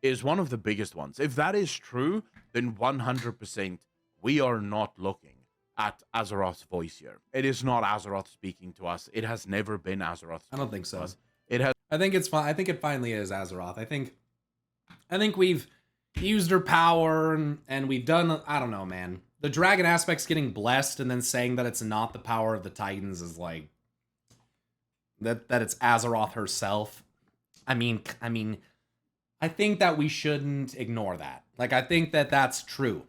C: Is one of the biggest ones. If that is true, then 100% we are not looking at Azeroth's voice here. It is not Azeroth speaking to us. It has never been Azeroth.
A: I don't think so.
C: It has.
A: I think it's fine. I think it finally is Azeroth. I think we've used her power and we've done. I don't know, man. The dragon aspect's getting blessed, and then saying that it's not the power of the Titans is like that it's Azeroth herself. I mean, I think that we shouldn't ignore that. Like, I think that that's true,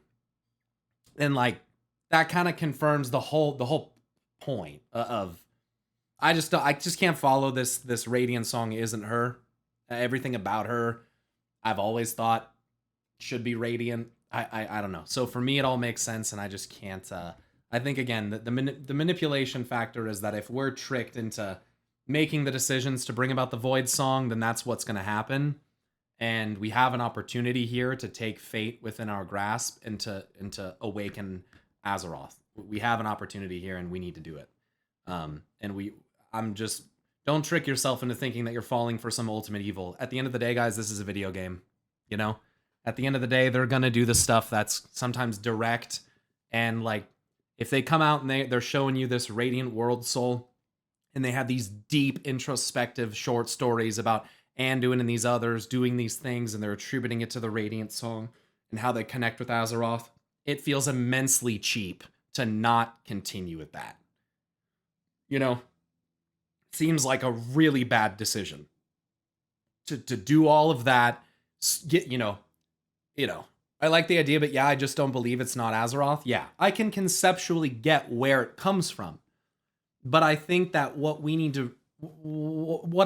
A: and like that kind of confirms the whole point of. I just can't follow this Radiant Song isn't her. Everything about her, I've always thought should be Radiant. I don't know. So for me, it all makes sense, and I just can't. I think again, the manipulation factor is that if we're tricked into making the decisions to bring about the Void Song, then that's what's going to happen. And we have an opportunity here to take fate within our grasp and to awaken Azeroth. We have an opportunity here, and we need to do it. Don't trick yourself into thinking that you're falling for some ultimate evil. At the end of the day, guys, this is a video game. You know? At the end of the day, they're going to do the stuff that's sometimes direct. And, like, if they come out and they're showing you this Radiant World Soul, and they have these deep, introspective short stories about Anduin and these others doing these things, and they're attributing it to the Radiant Song and how they connect with Azeroth, it feels immensely cheap to not continue with that. You know? Seems like a really bad decision. To do all of that, get, you know, I like the idea, but yeah, I just don't believe it's not Azeroth. Yeah, I can conceptually get where it comes from. But I think that what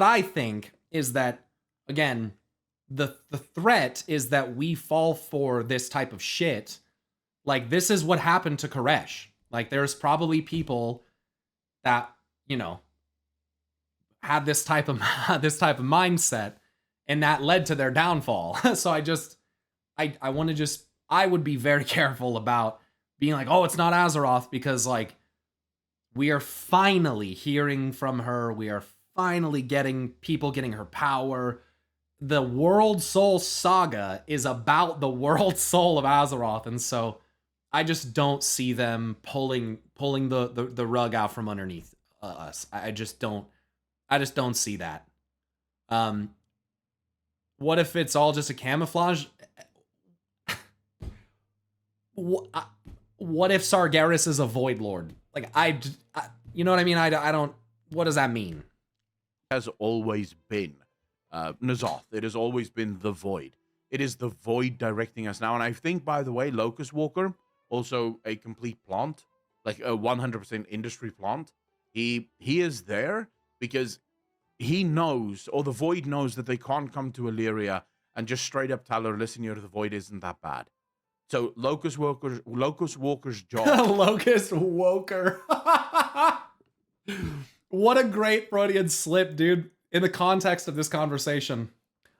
A: I think is that, again, the threat is that we fall for this type of shit. Like, this is what happened to Koresh. Like, there's probably people that, you know, had this type of mindset, and that led to their downfall. So I would be very careful about being like, oh, it's not Azeroth, because like we are finally hearing from her. We are finally getting her power. The World Soul Saga is about the World Soul of Azeroth, and so I just don't see them pulling the rug out from underneath us. I just don't see that. What if it's all just a camouflage? What if Sargeras is a Void Lord? Like, you know what I mean? I don't. What does that mean?
C: Has always been N'Zoth. It has always been the Void. It is the Void directing us now. And I think, by the way, Locust Walker, also a complete plant, like a 100% industry plant. He is there because he knows, or the Void knows, that they can't come to Illyria and just straight up tell her, listen here, the Void isn't that bad. So Locust Walker's job.
A: Locust Walker. What a great Freudian slip, dude, in the context of this conversation.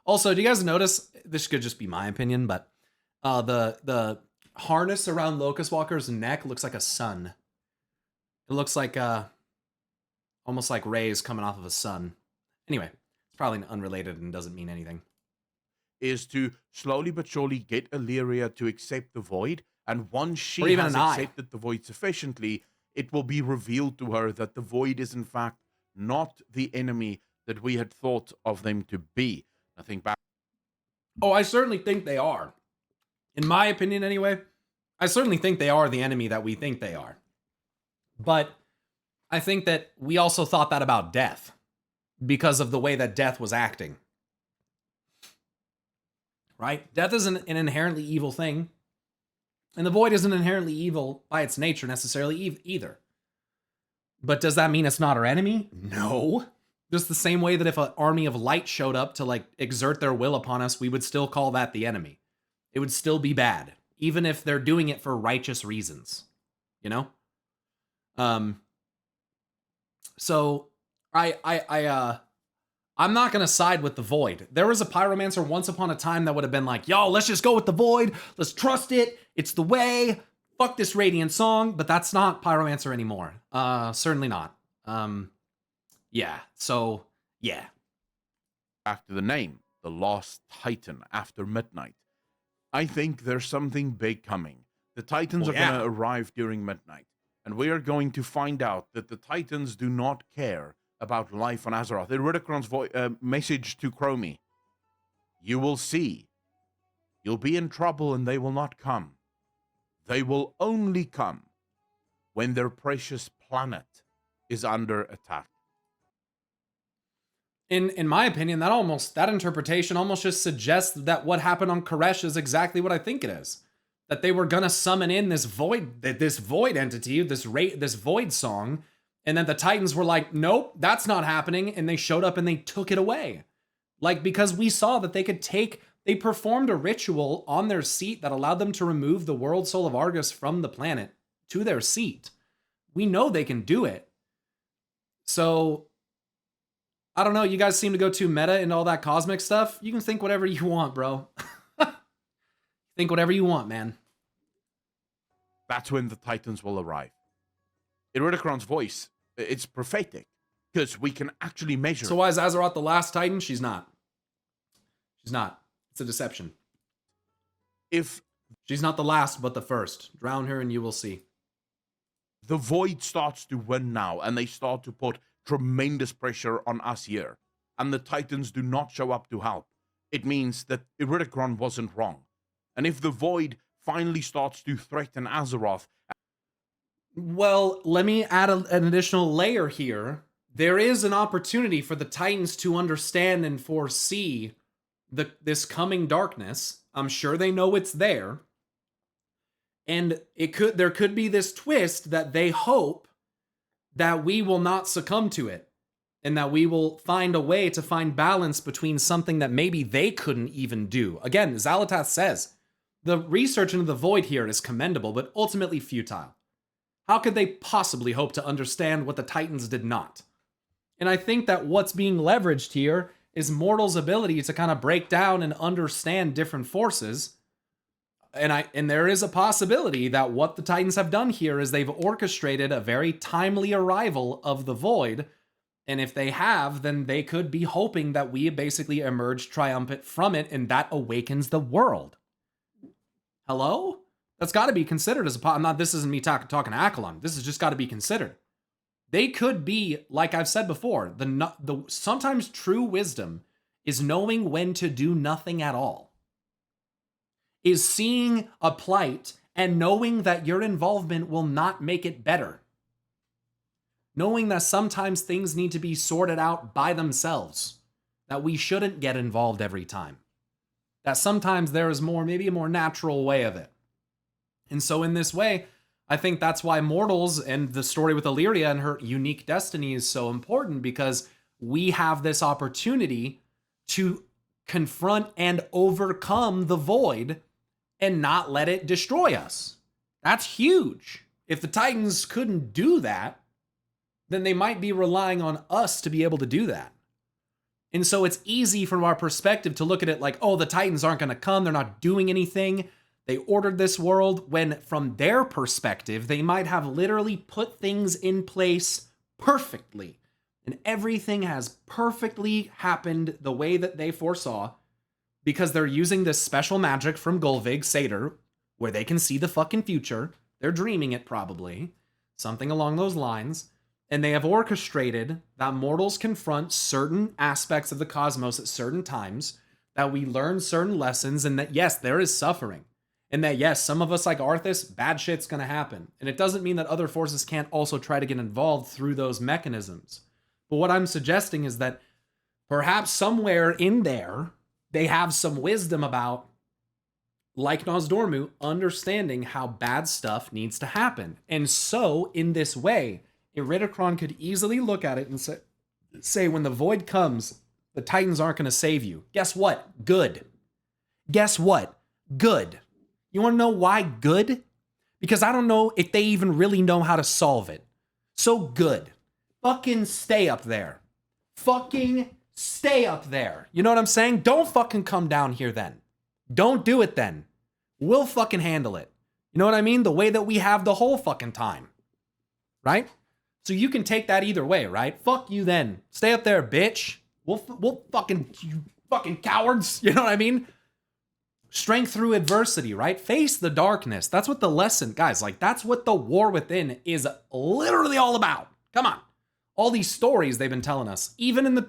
A: Also, do you guys notice, this could just be my opinion, but the harness around Locust Walker's neck looks like a sun. It looks like almost like rays coming off of a sun. Anyway, it's probably unrelated and doesn't mean anything.
C: Is to slowly but surely get Illyria to accept the Void, and once she
A: Or even
C: has
A: an eye.
C: accepted the Void sufficiently, it will be revealed to her that the Void is in fact not the enemy that we had thought of them to be. I think back.
A: Oh, I certainly think they are. In my opinion, anyway, I certainly think they are the enemy that we think they are. But I think that we also thought that about Death because of the way that Death was acting. Right? Death isn't an inherently evil thing. And the Void isn't inherently evil by its nature necessarily either. But does that mean it's not our enemy? No. Just the same way that if an army of light showed up to like exert their will upon us, we would still call that the enemy. It would still be bad, even if they're doing it for righteous reasons. You know? So I'm not going to side with the Void. There was a pyromancer once upon a time that would have been like, yo, let's just go with the Void. Let's trust it. It's the way. Fuck this Radiant song. But that's not pyromancer anymore. Certainly not. Yeah. So, yeah.
C: Back to the name, the Lost Titan after midnight. I think there's something big coming. The Titans are going to arrive during midnight. And we are going to find out that the Titans do not care about life on Azeroth. Iridikron's message to Chromie. You will see. You'll be in trouble and they will not come. They will only come when their precious planet is under attack.
A: In my opinion, that interpretation almost just suggests that what happened on Koresh is exactly what I think it is. That they were gonna summon in this void entity, this void song, and then the Titans were like, nope, that's not happening, and they showed up and they took it away. Like, because we saw that they performed a ritual on their seat that allowed them to remove the world soul of Argus from the planet to their seat. We know they can do it. So, I don't know, you guys seem to go too meta into all that cosmic stuff. You can think whatever you want, bro. Think whatever you want, man.
C: That's when the Titans will arrive. Iridikron's voice, it's prophetic, because we can actually measure.
A: So why is Azeroth the last Titan? She's not. She's not. It's a deception.
C: If
A: she's not the last, but the first. Drown her and you will see.
C: The Void starts to win now, and they start to put tremendous pressure on us here, and the Titans do not show up to help, it means that Iridikron wasn't wrong. And if the Void finally starts to threaten Azeroth...
A: Well, let me add an additional layer here. There is an opportunity for the Titans to understand and foresee this coming darkness. I'm sure they know it's there. And there could be this twist that they hope that we will not succumb to it. And that we will find a way to find balance between something that maybe they couldn't even do. Again, Xal'atath says, the research into the Void here is commendable, but ultimately futile. How could they possibly hope to understand what the Titans did not? And I think that what's being leveraged here is mortals' ability to kind of break down and understand different forces. And there is a possibility that what the Titans have done here is they've orchestrated a very timely arrival of the Void. And if they have, then they could be hoping that we basically emerge triumphant from it, and that awakens the world. Hello? That's got to be considered as this isn't me talking to Akalon. This has just got to be considered. They could be, like I've said before, the sometimes true wisdom is knowing when to do nothing at all. Is seeing a plight and knowing that your involvement will not make it better. Knowing that sometimes things need to be sorted out by themselves. that we shouldn't get involved every time. That sometimes there is more, maybe a more natural way of it. And so in this way, I think that's why mortals and the story with Illyria and her unique destiny is so important, because we have this opportunity to confront and overcome the void and not let it destroy us. That's huge. If the Titans couldn't do that, then they might be relying on us to be able to do that. And so it's easy from our perspective to look at it like, oh, the Titans aren't going to come. They're not doing anything. They ordered this world, when from their perspective, they might have literally put things in place perfectly. And everything has perfectly happened the way that they foresaw, because they're using this special magic from Gulvig, Satyr, where they can see the fucking future. They're dreaming it probably, something along those lines. And they have orchestrated that mortals confront certain aspects of the cosmos at certain times, that we learn certain lessons, and that yes, there is suffering. And that yes, some of us like Arthas, bad shit's gonna happen. And it doesn't mean that other forces can't also try to get involved through those mechanisms. But what I'm suggesting is that perhaps somewhere in there, they have some wisdom about, like Nosdormu, understanding how bad stuff needs to happen. And so, in this way, Iridikron could easily look at it and say, when the void comes, the Titans aren't going to save you. Guess what? Good. Guess what? Good. You want to know why good? Because I don't know if they even really know how to solve it. So good. Fucking stay up there. Fucking stay up there. You know what I'm saying? Don't fucking come down here then. Don't do it then. We'll fucking handle it. You know what I mean? The way that we have the whole fucking time. Right? So you can take that either way, right? Fuck you then. Stay up there, bitch. We'll fucking, you fucking cowards. You know what I mean? Strength through adversity, right? Face the darkness. That's what the lesson, guys, like that's what the war within is literally all about. Come on. All these stories they've been telling us, even in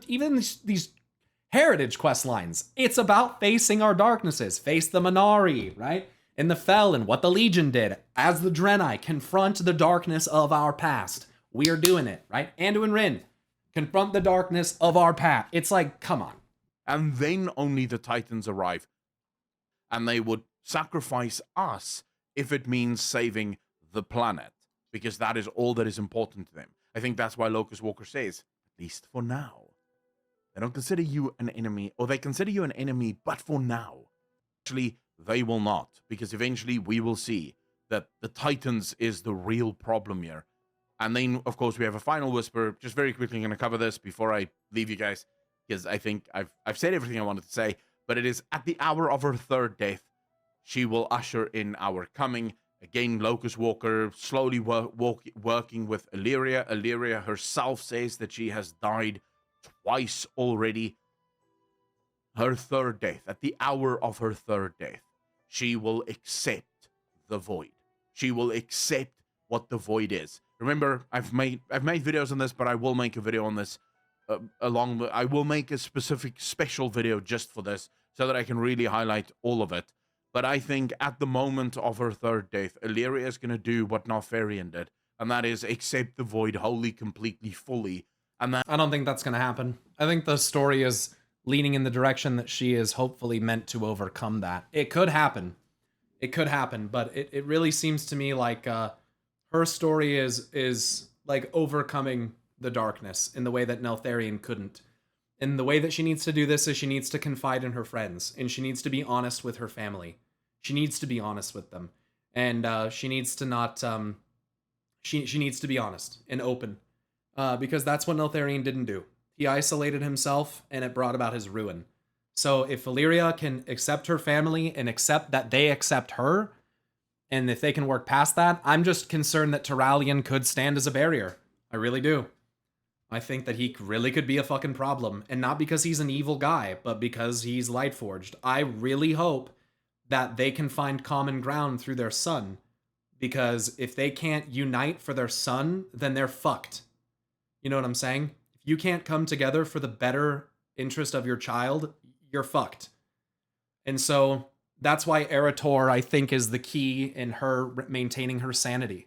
A: these heritage quest lines, it's about facing our darknesses. Face the Minari, right? In the Fel, and what the Legion did as the Draenei, confront the darkness of our past. We are doing it, right? Anduin Wrynn, confront the darkness of our past. It's like, come on.
C: And then only the Titans arrive. And they would sacrifice us if it means saving the planet, because that is all that is important to them. I think that's why Locust Walker says, at least for now. They don't consider you an enemy, or they consider you an enemy, but for now. Actually, they will not, because eventually we will see that the Titans is the real problem here. And then, of course, we have a final whisper. Just very quickly, I'm going to cover this before I leave you guys, because I think I've said everything I wanted to say. But it is at the hour of her third death, she will usher in our coming. Again, Locust Walker slowly working with Illyria. Illyria herself says that she has died twice already. Her third death, at the hour of her third death, she will accept the void. She will accept what the void is. Remember, I've made videos on this, but I will make a video on this I will make a specific special video just for this, so that I can really highlight all of it. But I think at the moment of her third death, Illyria is going to do what Neltharion did, and that is accept the void wholly, completely, fully. And that
A: I don't think that's going to happen. I think the story is leaning in the direction that she is hopefully meant to overcome that. It could happen. It could happen, but it really seems to me like her story is like overcoming the darkness in the way that Neltharion couldn't. And the way that she needs to do this is she needs to confide in her friends, and she needs to be honest with her family. She needs to be honest with them. And she needs to not... She needs to be honest and open. Because that's what Neltharion didn't do. He isolated himself, and it brought about his ruin. So if Illyria can accept her family and accept that they accept her, and if they can work past that, I'm just concerned that Turalyon could stand as a barrier. I really do. I think that he really could be a fucking problem. And not because he's an evil guy, but because he's Lightforged. I really hope that they can find common ground through their son. Because if they can't unite for their son, then they're fucked. You know what I'm saying? If you can't come together for the better interest of your child, you're fucked. And so that's why Eretor, I think, is the key in her maintaining her sanity.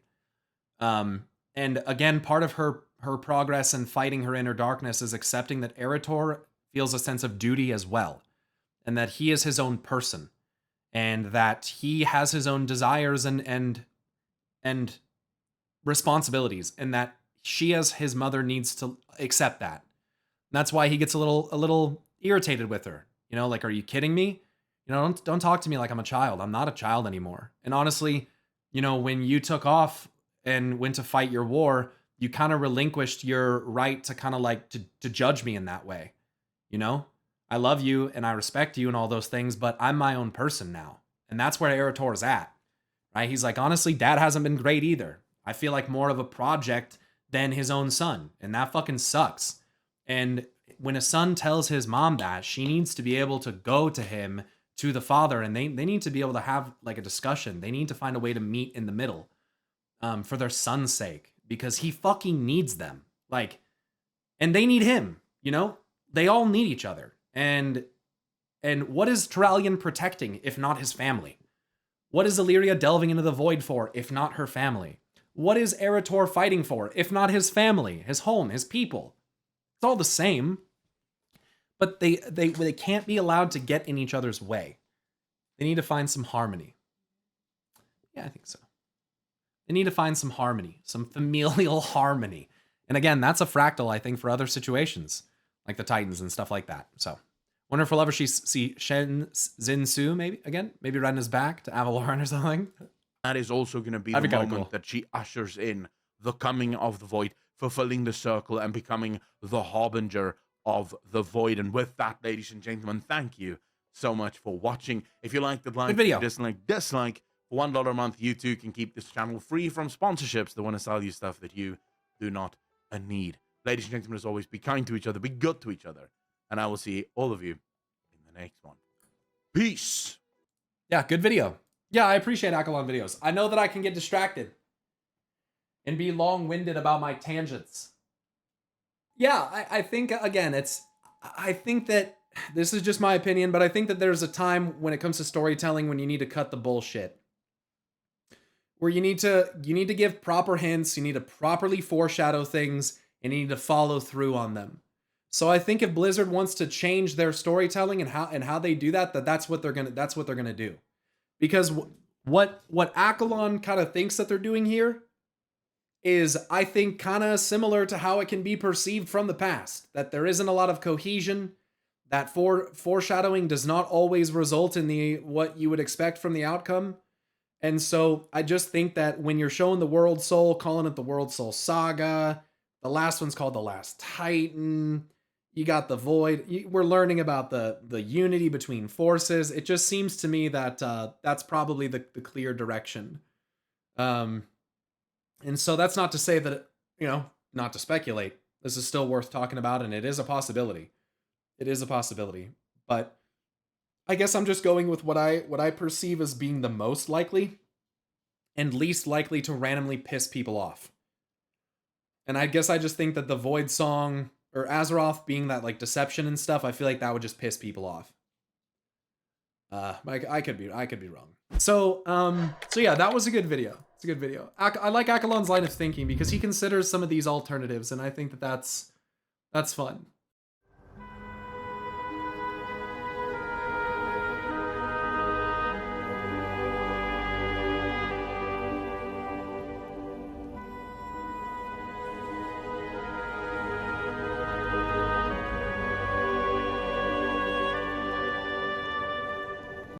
A: And again, part of her progress in fighting her inner darkness is accepting that Eretor feels a sense of duty as well, and that he is his own person, and that he has his own desires and responsibilities, and that she as his mother needs to accept that. And that's why he gets a little irritated with her. You know, like, are you kidding me? You know, don't talk to me like I'm a child. I'm not a child anymore. And honestly, you know, when you took off and went to fight your war, you kind of relinquished your right to kind of like to judge me in that way. You know, I love you and I respect you and all those things, but I'm my own person now. And that's where Eretor's at, right? He's like, honestly, dad hasn't been great either. I feel like more of a project than his own son. And that fucking sucks. And when a son tells his mom that, she needs to be able to go to him, to the father, and they need to be able to have like a discussion. They need to find a way to meet in the middle, for their son's sake, because he fucking needs them. Like, and they need him, you know? They all need each other. And what is Turalyon protecting if not his family? What is Illyria delving into the void for if not her family? What is Eretor fighting for if not his family, his home, his people? It's all the same. But they can't be allowed to get in each other's way. They need to find some harmony. Yeah, I think so. They need to find some harmony, some familial harmony. And again, that's a fractal, I think, for other situations, like the Titans and stuff like that. So, wonder if we'll ever see Shen Zinsu, maybe, again? Maybe Renna's back to Avalorn or something.
C: That is also going to be
A: That'd
C: the
A: be
C: moment
A: cool.
C: that she ushers in the coming of the void, fulfilling the circle and becoming the harbinger of the void. And with that, ladies and gentlemen, thank you so much for watching. If you liked it, like,
A: video.
C: dislike. For $1 a month, you too can keep this channel free from sponsorships that want to sell you stuff that you do not need. Ladies and gentlemen, as always, be kind to each other, be good to each other, and I will see all of you in the next one. Peace.
A: Yeah, good video. Yeah, I appreciate Akalon videos. I know that I can get distracted and be long-winded about my tangents. Yeah, I think, again, I think that this is just my opinion, but I think that there's a time when it comes to storytelling when you need to cut the bullshit. Where you need to give proper hints, you need to properly foreshadow things, and you need to follow through on them. So I think if Blizzard wants to change their storytelling and how they do that, that's what they're gonna do. Because what Akalon kind of thinks that they're doing here is, I think, kind of similar to how it can be perceived from the past. That there isn't a lot of cohesion, that foreshadowing does not always result in what you would expect from the outcome. And so I just think that when you're showing the World Soul, calling it the World Soul Saga, the last one's called The Last Titan, you got the Void, we're learning about the unity between forces. It just seems to me that that's probably the clear direction. And so that's not to say that, not to speculate. This is still worth talking about, and it is a possibility. It is a possibility. But I guess I'm just going with what I perceive as being the most likely and least likely to randomly piss people off. And I guess I just think that the Void Song, or Azeroth being that like deception and stuff, I feel like that would just piss people off. I could be wrong. So yeah, that was a good video. It's a good video. I like Akalon's line of thinking because he considers some of these alternatives, and I think that that's fun.